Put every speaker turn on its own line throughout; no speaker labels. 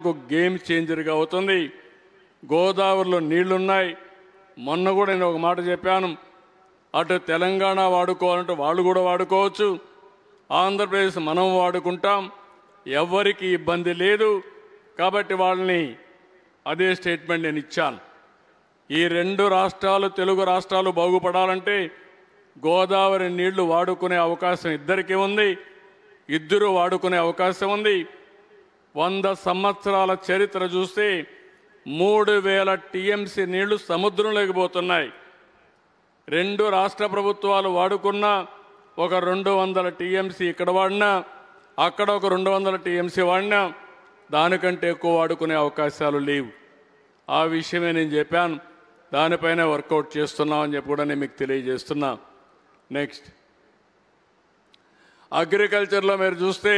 రైతులకు గేమ్ చేంజర్గా అవుతుంది. గోదావరిలో నీళ్లున్నాయి. మొన్న కూడా నేను ఒక మాట చెప్పాను, అటు తెలంగాణ వాడుకోవాలంటే వాళ్ళు కూడా వాడుకోవచ్చు, ఆంధ్రప్రదేశ్ మనం వాడుకుంటాం, ఎవరికి ఇబ్బంది లేదు. కాబట్టి వాళ్ళని అదే స్టేట్మెంట్ నేను ఇచ్చాను. ఈ రెండు రాష్ట్రాలు, తెలుగు రాష్ట్రాలు బాగుపడాలంటే గోదావరి నీళ్లు వాడుకునే అవకాశం ఇద్దరికీ ఉంది, ఇద్దరు వాడుకునే అవకాశం ఉంది. 100 సంవత్సరాల చరిత్ర చూస్తే 3000 టీఎంసీ నీళ్లు సముద్రంలోకి పోతున్నాయి. రెండు రాష్ట్ర ప్రభుత్వాలు వాడుకున్న ఒక 200 టీఎంసీ ఇక్కడ వాడినా, అక్కడ ఒక 200 టీఎంసీ వాడినా దానికంటే ఎక్కువ వాడుకునే అవకాశాలు లేవు. ఆ విషయమే నేను చెప్పాను, దానిపైన వర్కౌట్ చేస్తున్నామని చెప్పి కూడా నేను మీకు తెలియజేస్తున్నా. నెక్స్ట్, అగ్రికల్చర్లో మీరు చూస్తే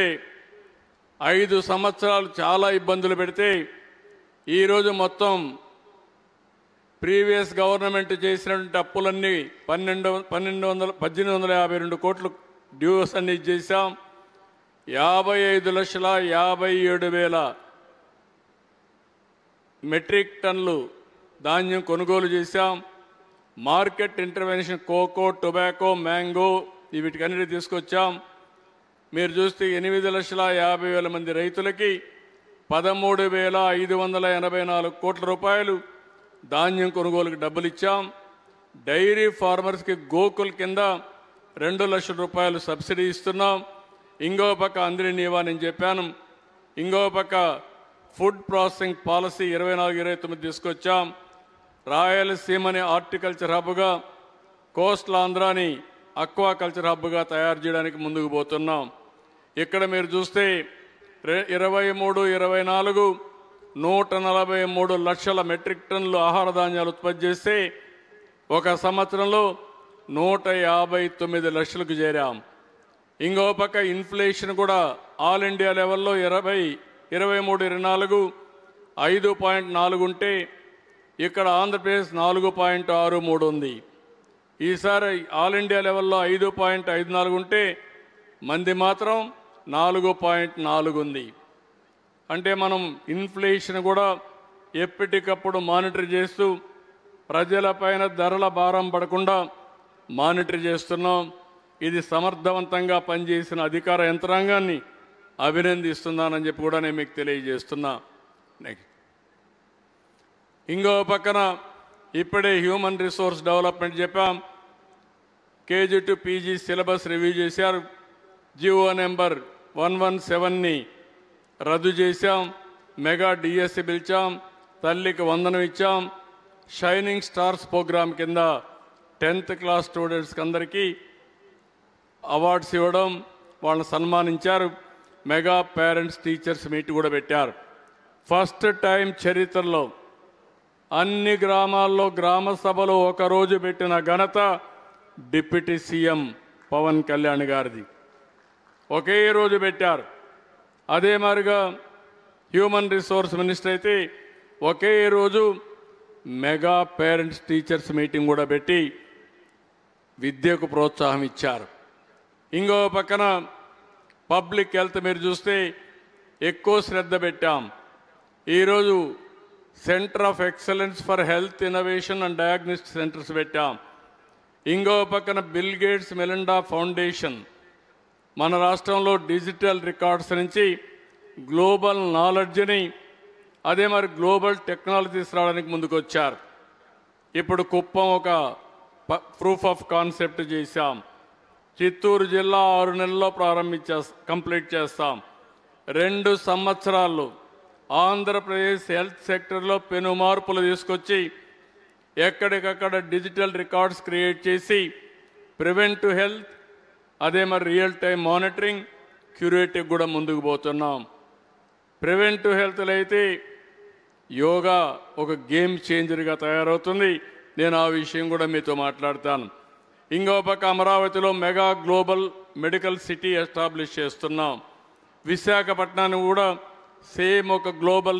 5 సంవత్సరాలు చాలా ఇబ్బందులు పెడితే ఈరోజు మొత్తం ప్రీవియస్ గవర్నమెంట్ చేసినటువంటి అప్పులన్నీ 1852 కోట్లు డ్యూస్ అన్ని చేశాం. 55,57,000 మెట్రిక్ టన్నులు ధాన్యం కొనుగోలు చేశాం. Market intervention cocoa, tobacco, mango వీటికన్నిటి తీసుకొచ్చాం. మీరు చూస్తే 8,50,000 మంది రైతులకి 13,584 కోట్ల రూపాయలు ధాన్యం కొనుగోలుకి డబ్బులు ఇచ్చాం. డైరీ ఫార్మర్స్కి గోకుల్ కింద 2 లక్షల రూపాయలు సబ్సిడీ ఇస్తున్నాం. ఇంకో పక్క అందరి నీవా నేను చెప్పాను, ఇంకో పక్క ఫుడ్ ప్రాసెసింగ్ పాలసీ 24-29 తీసుకొచ్చాం. రాయలసీమని హార్టికల్చర్ హబ్గా, కోస్టల్ ఆంధ్రాని అక్వాకల్చర్ హబ్గా తయారు చేయడానికి ముందుకు పోతున్నాం. ఇక్కడ మీరు చూస్తే 23-24 143 లక్షల మెట్రిక్ టన్నులు ఆహార ధాన్యాలు ఉత్పత్తి చేస్తే ఒక సంవత్సరంలో 159 లక్షలకు చేరాం. ఇంకో పక్క ఇన్ఫ్లేషన్ కూడా ఆల్ ఇండియా లెవెల్లో 23-24 5.4 ఉంటే ఇక్కడ ఆంధ్రప్రదేశ్ 4.63 ఉంది. ఈసారి ఆల్ ఇండియా లెవెల్లో 5.54 ఉంటే మంది మాత్రం 4.4 ఉంది. అంటే మనం ఇన్ఫ్లేషన్ కూడా ఎప్పటికప్పుడు మానిటర్ చేస్తూ ప్రజలపైన ధరల భారం పడకుండా మానిటర్ చేస్తున్నాం. ఇది సమర్థవంతంగా పనిచేసిన అధికార యంత్రాంగాన్ని అభినందిస్తున్నానని చెప్పి కూడా నేను మీకు తెలియజేస్తున్నా. నెక్స్ట్, ఇంకో పక్కన ఇప్పుడే హ్యూమన్ రిసోర్స్ డెవలప్మెంట్ చెప్పాం. KG to PG syllabus review చేశారు. జిఓ నెంబర్ 117ని రద్దు చేశాం. మెగా డిఎస్సి పిలిచాం. తల్లికి వందనం ఇచ్చాం. షైనింగ్ స్టార్స్ ప్రోగ్రాం కింద 10th క్లాస్ స్టూడెంట్స్కి అందరికీ అవార్డ్స్ ఇవ్వడం, వాళ్ళని సన్మానించారు. మెగా పేరెంట్స్ టీచర్స్ మీట్ కూడా పెట్టారు. ఫస్ట్ టైం చరిత్రలో అన్ని గ్రామాల్లో గ్రామ సభలో ఒకరోజు పెట్టిన ఘనత డిప్యూటీ సీఎం పవన్ కళ్యాణ్ గారిది. ఒకే రోజు పెట్టారు. అదే మాదిరిగా హ్యూమన్ రిసోర్స్ మినిస్టర్ అయితే ఒకే రోజు మెగా పేరెంట్స్ టీచర్స్ మీటింగ్ కూడా పెట్టి విద్యకు ప్రోత్సాహం ఇచ్చారు. ఇంకో పక్కన పబ్లిక్ హెల్త్ మీరు చూస్తే ఎక్కువ శ్రద్ధ పెట్టాం. ఈరోజు centre of excellence for health innovation and diagnostic centres పెట్టాం. ఇంకో పక్కన బిల్ గేట్స్ మెలిండా ఫౌండేషన్ మన రాష్ట్రంలో డిజిటల్ రికార్డ్స్ నుంచి గ్లోబల్ నాలెడ్జ్ని, అదే మరి గ్లోబల్ టెక్నాలజీస్ రావడానికి ముందుకు వచ్చారు. ఇప్పుడు కుప్పం ఒక ప్రూఫ్ ఆఫ్ కాన్సెప్ట్ చేశాం. చిత్తూరు జిల్లా 6 నెలల్లో కంప్లీట్ చేస్తాం. 2 సంవత్సరాల్లో ఆంధ్రప్రదేశ్ హెల్త్ సెక్టర్లో పెను మార్పులు తీసుకొచ్చి ఎక్కడికక్కడ డిజిటల్ రికార్డ్స్ క్రియేట్ చేసి ప్రివెంటివ్ హెల్త్, అదే మరి రియల్ టైం మానిటరింగ్, క్యూరేటివ్ కూడా ముందుకు పోతున్నాం. ప్రివెంటివ్ హెల్త్లో అయితే యోగా ఒక గేమ్ చేంజర్గా తయారవుతుంది. నేను ఆ విషయం కూడా మీతో మాట్లాడతాను. ఇంకో పక్క అమరావతిలో mega global medical city establish చేస్తున్నాం. విశాఖపట్నాన్ని కూడా సేమ్ ఒక గ్లోబల్